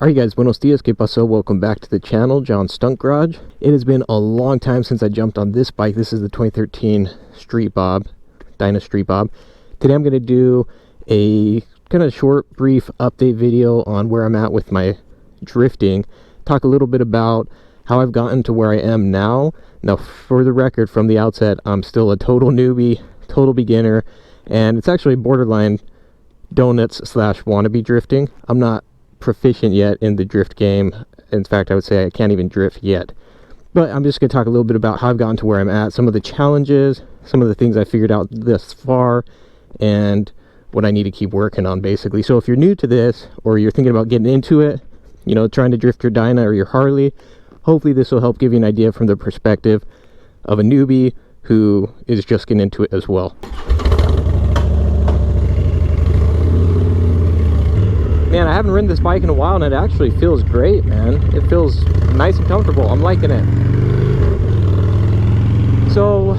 Alright guys, buenos dias, que paso? Welcome back to the channel, John's Stunt Garage. It has been a long time since I jumped on this bike. This is the 2013 Street Bob, Dyna Street Bob. Today I'm going to do a kind of short, brief update video on where I'm at with my drifting. Talk a little bit about how I've gotten to where I am now. Now, for the record, from the outset, I'm still a total newbie, total beginner, and it's actually borderline donuts / wannabe drifting. I'm not proficient yet in the drift game. In fact, I would say I can't even drift yet. But I'm just going to talk a little bit about how I've gotten to where I'm at, some of the challenges, some of the things I figured out thus far, and what I need to keep working on, basically. So if you're new to this, or you're thinking about getting into it, you know, trying to drift your Dyna or your Harley, hopefully this will help give you an idea from the perspective of a newbie who is just getting into it as well. Man, I haven't ridden this bike in a while, and it actually feels great, man. It feels nice and comfortable. I'm liking it. So,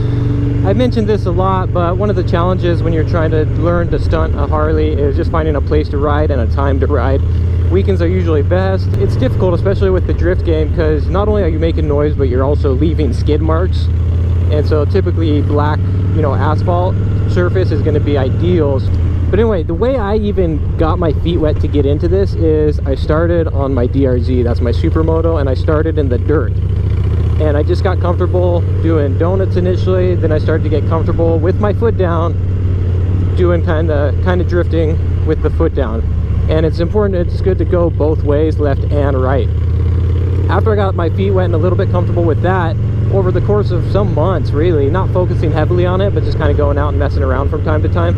I mentioned this a lot, but one of the challenges when you're trying to learn to stunt a Harley is just finding a place to ride and a time to ride. Weekends are usually best. It's difficult, especially with the drift game, because not only are you making noise, but you're also leaving skid marks. And so typically black, asphalt surface is going to be ideal. But anyway, the way I even got my feet wet to get into this is I started on my DRZ, that's my supermoto, and I started in the dirt. And I just got comfortable doing donuts initially, then I started to get comfortable with my foot down, doing kind of drifting with the foot down. And it's important, it's good to go both ways, left and right. After I got my feet wet and a little bit comfortable with that, over the course of some months, really, not focusing heavily on it, but just kind of going out and messing around from time to time,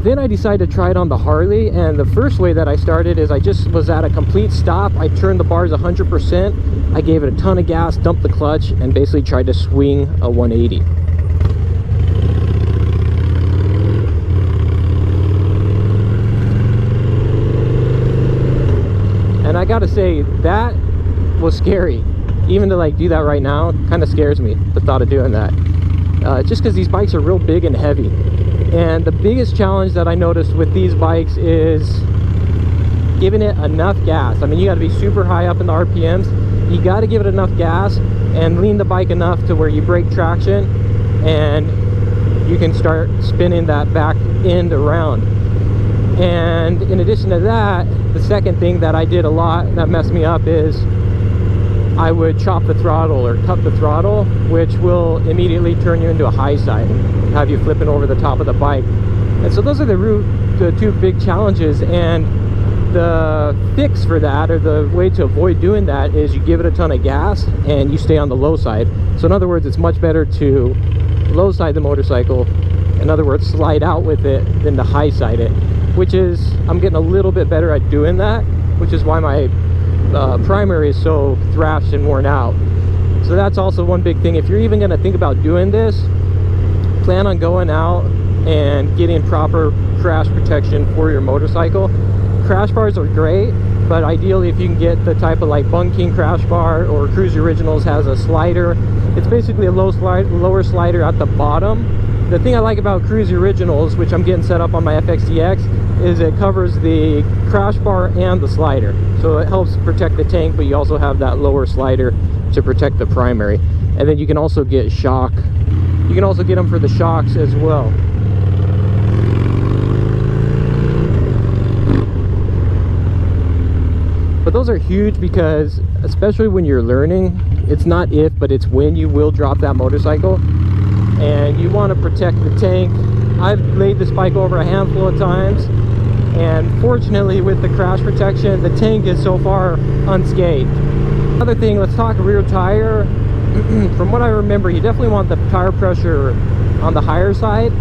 then I decided to try it on the Harley. And the first way that I started is I just was at a complete stop. I turned the bars 100%. I gave it a ton of gas, dumped the clutch, and basically tried to swing a 180. And I gotta say, that was scary. Even to do that right now kind of scares me, the thought of doing that. Just because these bikes are real big and heavy. And the biggest challenge that I noticed with these bikes is giving it enough gas. I mean, you got to be super high up in the RPMs. You got to give it enough gas and lean the bike enough to where you break traction and you can start spinning that back end around. And in addition to that, the second thing that I did a lot that messed me up is I would chop the throttle or cut the throttle, which will immediately turn you into a high side and have you flipping over the top of the bike. And so those are the two big challenges, and the fix for that, or the way to avoid doing that, is you give it a ton of gas and you stay on the low side. So in other words, it's much better to low side the motorcycle, in other words, slide out with it, than to high side it, which is, I'm getting a little bit better at doing that, which is why my primary is so thrashed and worn out. So that's also one big thing. If you're even going to think about doing this, plan on going out and getting proper crash protection for your motorcycle. Crash bars are great, but ideally if you can get the type of Bun King crash bar, or Cruise Originals has a slider. It's basically a lower slider at the bottom. The thing I like about Cruise Originals, which I'm getting set up on my FXDX, is it covers the crash bar and the slider. So it helps protect the tank, but you also have that lower slider to protect the primary. And then you can also get shock. You can also get them for the shocks as well. But those are huge because, especially when you're learning, it's not if, but it's when you will drop that motorcycle. And you want to protect the tank. I've laid this bike over a handful of times, and fortunately with the crash protection, the tank is so far unscathed. Another thing, let's talk rear tire. From what I remember, you definitely want the tire pressure on the higher side.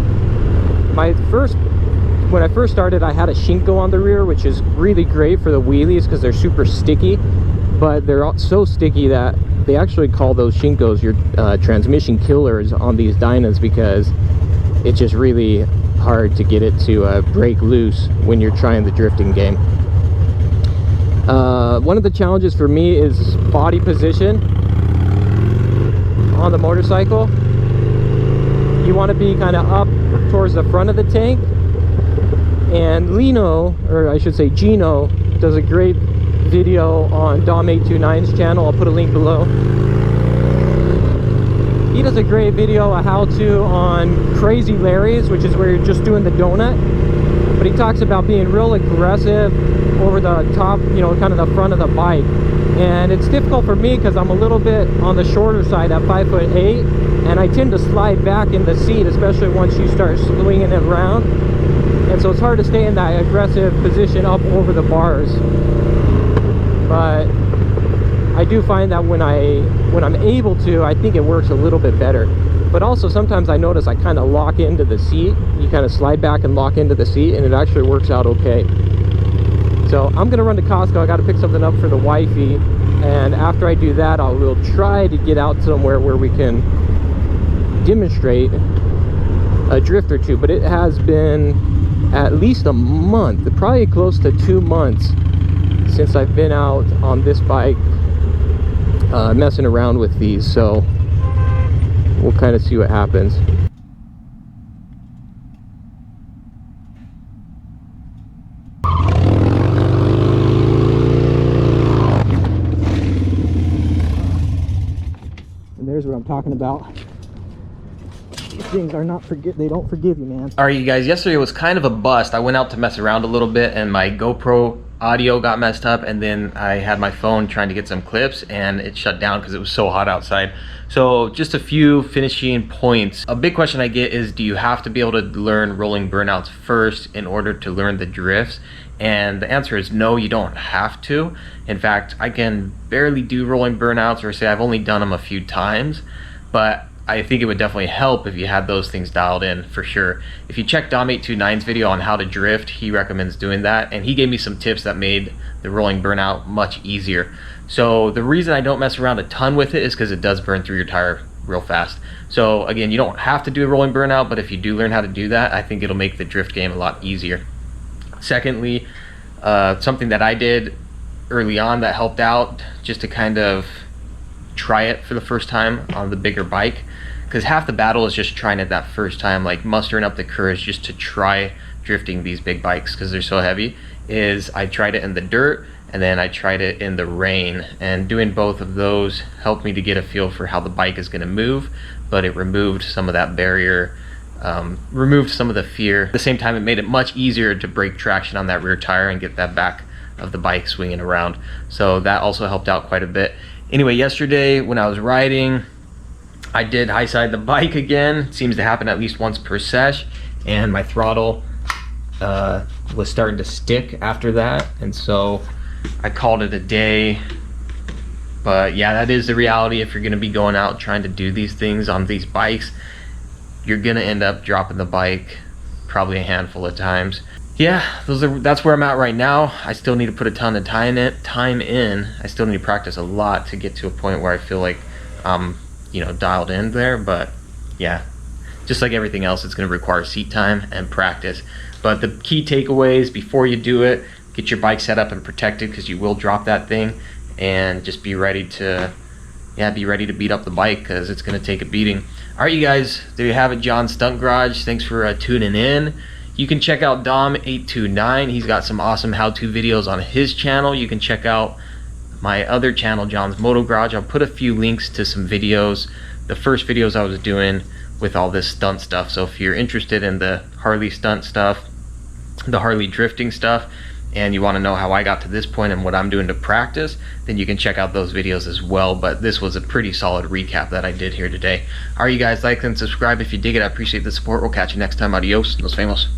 When I first started, I had a Shinko on the rear, which is really great for the wheelies because they're super sticky, but they're so sticky that they actually call those Shinkos your transmission killers on these Dynas, because it's just really hard to get it to break loose when you're trying the drifting game. One of the challenges for me is body position on the motorcycle. You want to be kind of up towards the front of the tank, and Lino, or I should say Gino, does a great video on Dom829's channel. I'll put a link below. He does a great video, a how-to on Crazy Larry's, which is where you're just doing the donut. But he talks about being real aggressive over the top, you know, kind of the front of the bike. And it's difficult for me because I'm a little bit on the shorter side at 5'8", and I tend to slide back in the seat, especially once you start swinging it around. And so it's hard to stay in that aggressive position up over the bars. But I do find that when I'm able to, I think it works a little bit better. But also sometimes I notice I kind of lock into the seat. You kind of slide back and lock into the seat, and it actually works out okay. So I'm gonna run to Costco. I got to pick something up for the wifey, and after I do that, I will try to get out somewhere where we can demonstrate a drift or two. But it has been at least a month, probably close to 2 months, since I've been out on this bike messing around with these. So we'll kind of see what happens. And there's what I'm talking about. These things are not they don't forgive you, man. All right, you guys, yesterday was kind of a bust. I went out to mess around a little bit and my GoPro audio got messed up, and then I had my phone trying to get some clips and it shut down because it was so hot outside. So just a few finishing points. A big question I get is, do you have to be able to learn rolling burnouts first in order to learn the drifts? And the answer is no, you don't have to. In fact, I can barely do rolling burnouts, or say I've only done them a few times, but I think it would definitely help if you had those things dialed in, for sure. If you check Dom829's video on how to drift, he recommends doing that, and he gave me some tips that made the rolling burnout much easier. So the reason I don't mess around a ton with it is because it does burn through your tire real fast. So again, you don't have to do a rolling burnout, but if you do learn how to do that, I think it'll make the drift game a lot easier. Secondly, something that I did early on that helped out, just to kind of try it for the first time on the bigger bike, because half the battle is just trying it that first time, like mustering up the courage just to try drifting these big bikes because they're so heavy. Is I tried it in the dirt and then I tried it in the rain, and doing both of those helped me to get a feel for how the bike is going to move, but it removed some of that barrier, removed some of the fear. At the same time, it made it much easier to break traction on that rear tire and get that back of the bike swinging around. So that also helped out quite a bit. Anyway, yesterday when I was riding, I did high side the bike again. It seems to happen at least once per sesh, and my throttle was starting to stick after that, and so I called it a day. But yeah, that is the reality. If you're going to be going out trying to do these things on these bikes, you're going to end up dropping the bike probably a handful of times. Yeah, that's where I'm at right now. I still need to put a ton of time in. I still need to practice a lot to get to a point where I feel like I'm, you know, dialed in there. But yeah, just like everything else, it's going to require seat time and practice. But the key takeaways before you do it: get your bike set up and protected, because you will drop that thing, and just be ready to beat up the bike, because it's going to take a beating. All right, you guys, there you have it. John Stunt Garage. Thanks for tuning in. You can check out Dom829. He's got some awesome how-to videos on his channel. You can check out my other channel, John's Moto Garage. I'll put a few links to some videos, the first videos I was doing with all this stunt stuff. So if you're interested in the Harley stunt stuff, the Harley drifting stuff, and you want to know how I got to this point and what I'm doing to practice, then you can check out those videos as well. But this was a pretty solid recap that I did here today. All right, you guys, like and subscribe if you dig it. I appreciate the support. We'll catch you next time. Adios, nos vemos.